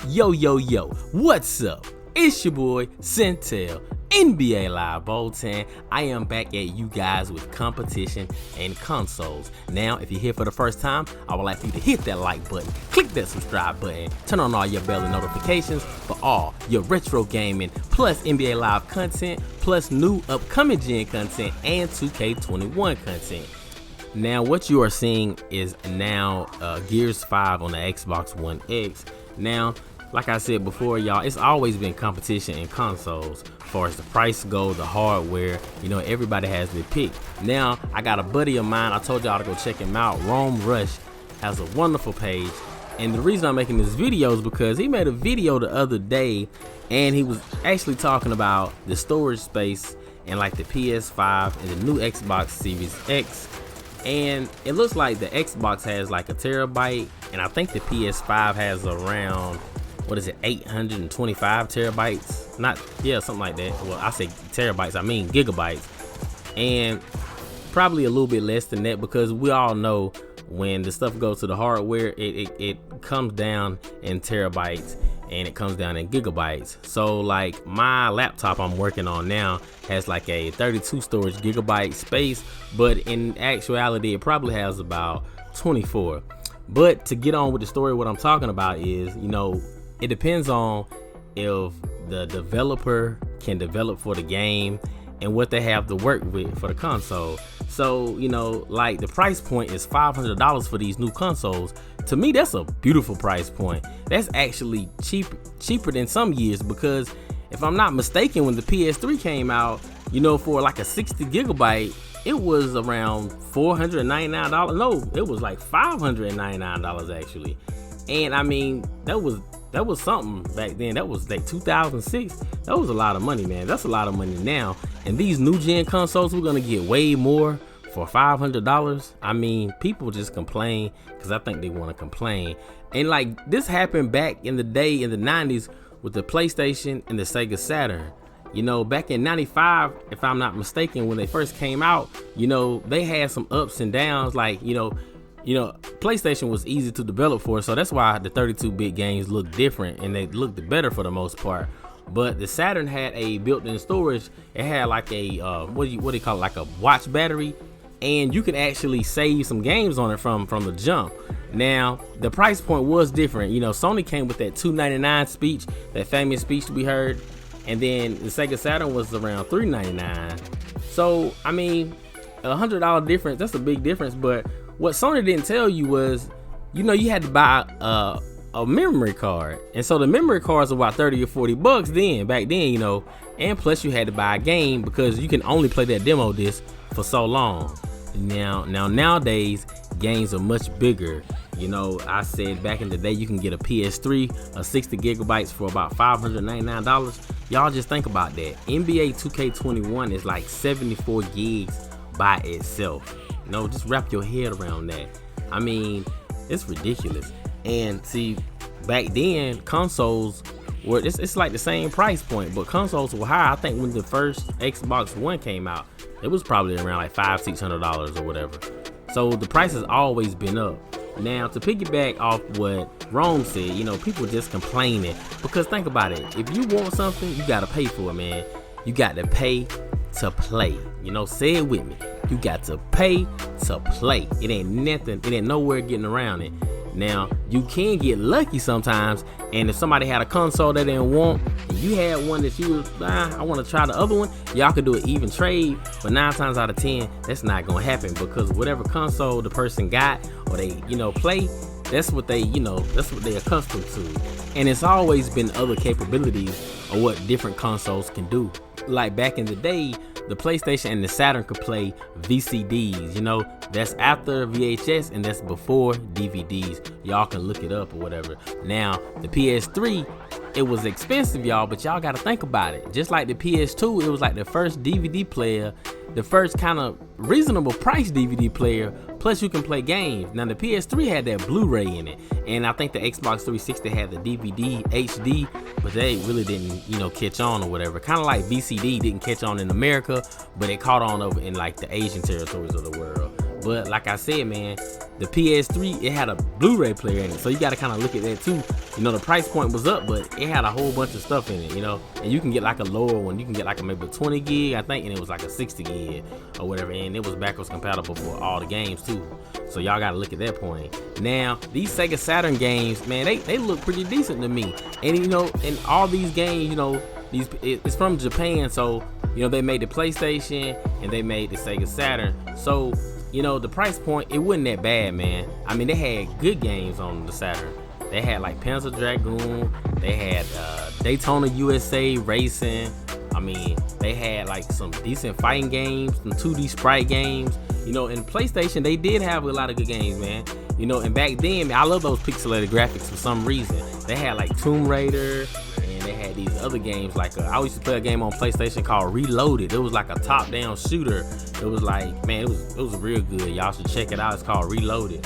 Yo, what's up? It's your boy, Centel, NBA Live Bolton. I am back at you guys with competition and consoles. Now, if you're here for the first time, I would like for you to hit that like button, click that subscribe button, turn on all your bell and notifications for all your retro gaming, plus NBA Live content, plus new upcoming gen content, and 2K21 content. Now, what you are seeing is now Gears 5 on the Xbox One X. Now, like I said before, y'all, it's always been competition in consoles. As far as the price goes, the hardware, everybody has their pick. Now, I got a buddy of mine, I told y'all to go check him out. Rome Rush has a wonderful page. And the reason I'm making this video is because he made a video the other day and he was actually talking about the storage space and like the PS5 and the new Xbox Series X. And it looks like the Xbox has like a terabyte, and I think the PS5 has around, 825 terabytes? Something like that. Well, I say terabytes, I mean gigabytes. And probably a little bit less than that, because we all know when the stuff goes to the hardware, it comes down in terabytes and it comes down in gigabytes. So like my laptop I'm working on now has like a 32 storage gigabyte space, but in actuality it probably has about 24. But to get on with the story, what I'm talking about is, it depends on if the developer can develop for the game and what they have to work with for the console. So, like the price point is $500 for these new consoles. To me, that's a beautiful price point. That's actually cheaper than some years, because if I'm not mistaken, when the PS3 came out, for like a 60 gigabyte, it was around $499. No, it was like $599 actually. And I mean, that was something back then. That was like 2006. That was a lot of money, man. That's a lot of money now. And these new gen consoles, we're gonna get way more for $500. I mean, people just complain because I think they want to complain. And like this happened back in the day in the 90s with the PlayStation and the Sega Saturn. Back in 95, if I'm not mistaken, when they first came out, they had some ups and downs. Like, PlayStation was easy to develop for, so that's why the 32-bit games look different and they looked better for the most part. But the Saturn had a built-in storage. It had like a what do you call it, like a watch battery, and you could actually save some games on it from the jump. Now the price point was different. Sony came with that $299 speech, that famous speech we heard, and then the Sega Saturn was around $399. So I mean, $100 difference, that's a big difference. But what Sony didn't tell you was, you had to buy a memory card. And so the memory cards were about 30 or 40 bucks back then, and plus you had to buy a game because you can only play that demo disc for so long. Nowadays, games are much bigger. I said back in the day, you can get a PS3 of 60 gigabytes for about $599. Y'all just think about that. NBA 2K21 is like 74 gigs by itself. Just wrap your head around that. I mean, it's ridiculous. And see, back then consoles were, it's like the same price point, but consoles were high. I think when the first Xbox One came out, it was probably around like $500-600 or whatever. So the price has always been up. Now, to piggyback off what Rome said, people just complaining, because think about it. If you want something, you gotta pay for it, man. You got to pay to play. Say it with me. You got to pay to play. It ain't nothing. It ain't nowhere getting around it. Now, you can get lucky sometimes, and if somebody had a console they didn't want, and you had one that you was, I want to try the other one, y'all could do an even trade. But 9 times out of 10, that's not gonna happen, because whatever console the person got or they, play, that's what they, that's what they're accustomed to. And it's always been other capabilities of what different consoles can do. Like back in the day, the PlayStation and the Saturn could play VCDs, that's after VHS and that's before DVDs. Y'all can look it up or whatever. Now, the PS3, it was expensive, y'all, but y'all gotta think about it. Just like the PS2, it was like the first DVD player, the first kind of reasonable price DVD player, Plus, you can play games. Now, the PS3 had that Blu-ray in it, and I think the Xbox 360 had the DVD HD, but they really didn't, you know, catch on or whatever. Kind of like VCD didn't catch on in America, but it caught on over in like the Asian territories of the world. But like I said, man, the PS3, it had a Blu-ray player in it, so you got to kind of look at that too. You know, the price point was up, but it had a whole bunch of stuff in it, you know. And you can get like a lower one. You can get like a maybe 20 gig, I think, and it was like a 60 gig or whatever. And it was backwards compatible for all the games too. So y'all got to look at that point. Now, these Sega Saturn games, man, they look pretty decent to me. And you know, in all these games, you know, it's from Japan, so you know they made the PlayStation and they made the Sega Saturn. So you know, the price point, it wasn't that bad, man. I mean, they had good games on the Saturn. They had like Panzer Dragoon, they had Daytona USA Racing. I mean, they had like some decent fighting games, some 2D sprite games. You know, in PlayStation, they did have a lot of good games, man. You know, and back then, I love those pixelated graphics for some reason. They had like Tomb Raider, and they had these other games like I used to play a game on PlayStation called Reloaded. It was like a top-down shooter. It was like, man, it was real good. Y'all should check it out. It's called Reloaded.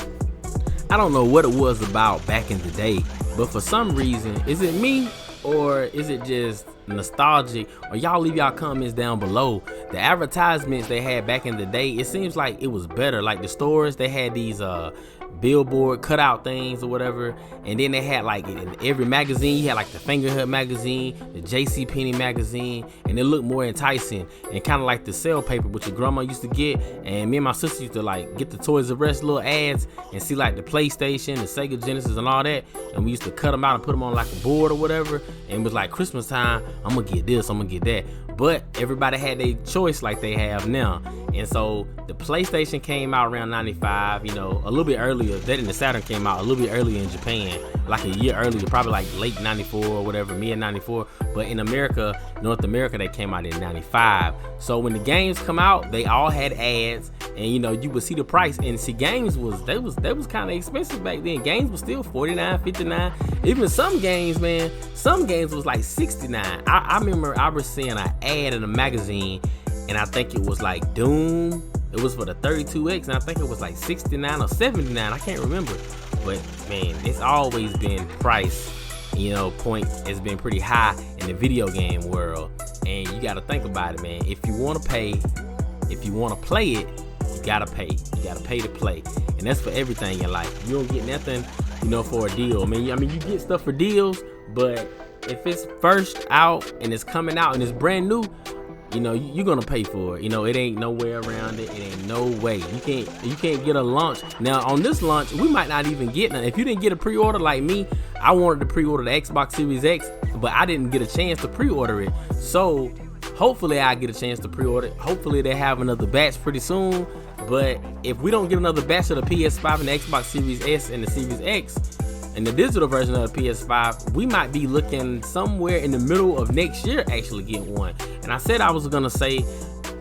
I don't know what it was about back in the day, but for some reason, is it me or is it just nostalgic? Or y'all leave y'all comments down below. The advertisements they had back in the day, it seems like it was better. Like the stores, they had these billboard cutout things or whatever, and then they had like in every magazine, you had like the Fingerhut magazine, the JCPenney magazine, and it looked more enticing and kind of like the sale paper which your grandma used to get. And me and my sister used to like get the Toys R Us little ads and see like the PlayStation, the Sega Genesis and all that, and we used to cut them out and put them on like a board or whatever, and it was like Christmas time, I'm gonna get this, I'm gonna get that. But everybody had their choice like they have now. And so the PlayStation came out around 95, you know, a little bit earlier. That and the Saturn came out a little bit earlier in Japan, like a year earlier, probably like late 94 or whatever, mid 94. But in America, North America, they came out in 95. So when the games come out, they all had ads, and you know, you would see the price. And see, games was kind of expensive back then. Games was still 49, 59. Even some games, man, some games was like 69. I remember I was seeing an ad in a magazine, and I think it was like Doom. It was for the 32X, and I think it was like 69 or 79. I can't remember. But man, it's always been price, you know, point has been pretty high in the video game world. And you got to think about it, man. If you want to pay, if you want to play it, you got to pay. You got to pay to play. And that's for everything in life. You don't get nothing, you know, for a deal. I mean, you get stuff for deals, but if it's first out and it's coming out and it's brand new, you know, you're gonna pay for it. You know, it ain't no way around it. It ain't no way. You can't get a launch. Now on this launch, we might not even get none. If you didn't get a pre-order like me, I wanted to pre-order the Xbox Series X, but I didn't get a chance to pre-order it. So hopefully I get a chance to pre-order it. Hopefully they have another batch pretty soon. But if we don't get another batch of the PS5 and the Xbox Series S and the Series X, and the digital version of the PS5, we might be looking somewhere in the middle of next year actually get one. And I said I was gonna say,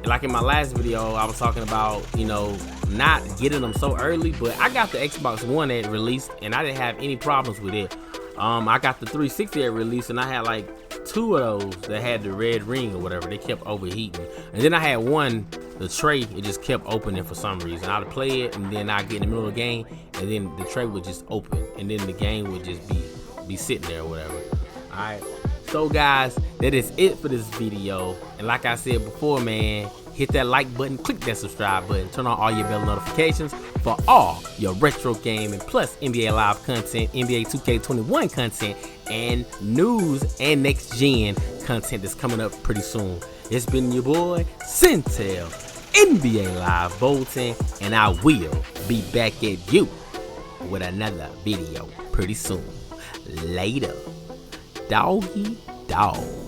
like in my last video, I was talking about, you know, not getting them so early, but I got the Xbox One at release and I didn't have any problems with it. I got the 360 at release and I had like 2 of those that had the red ring or whatever. They kept overheating. And then I had one, the tray, it just kept opening for some reason. I'd play it and then I'd get in the middle of the game and then the tray would just open and then the game would just be sitting there or whatever. Alright, so guys, that is it for this video. And like I said before, man, hit that like button, click that subscribe button, turn on all your bell notifications for all your retro gaming plus NBA Live content, NBA 2K21 content, and news and next gen content that's coming up pretty soon. It's been your boy Centel, NBA Live Bolton, and I will be back at you with another video pretty soon. Later, doggy dog.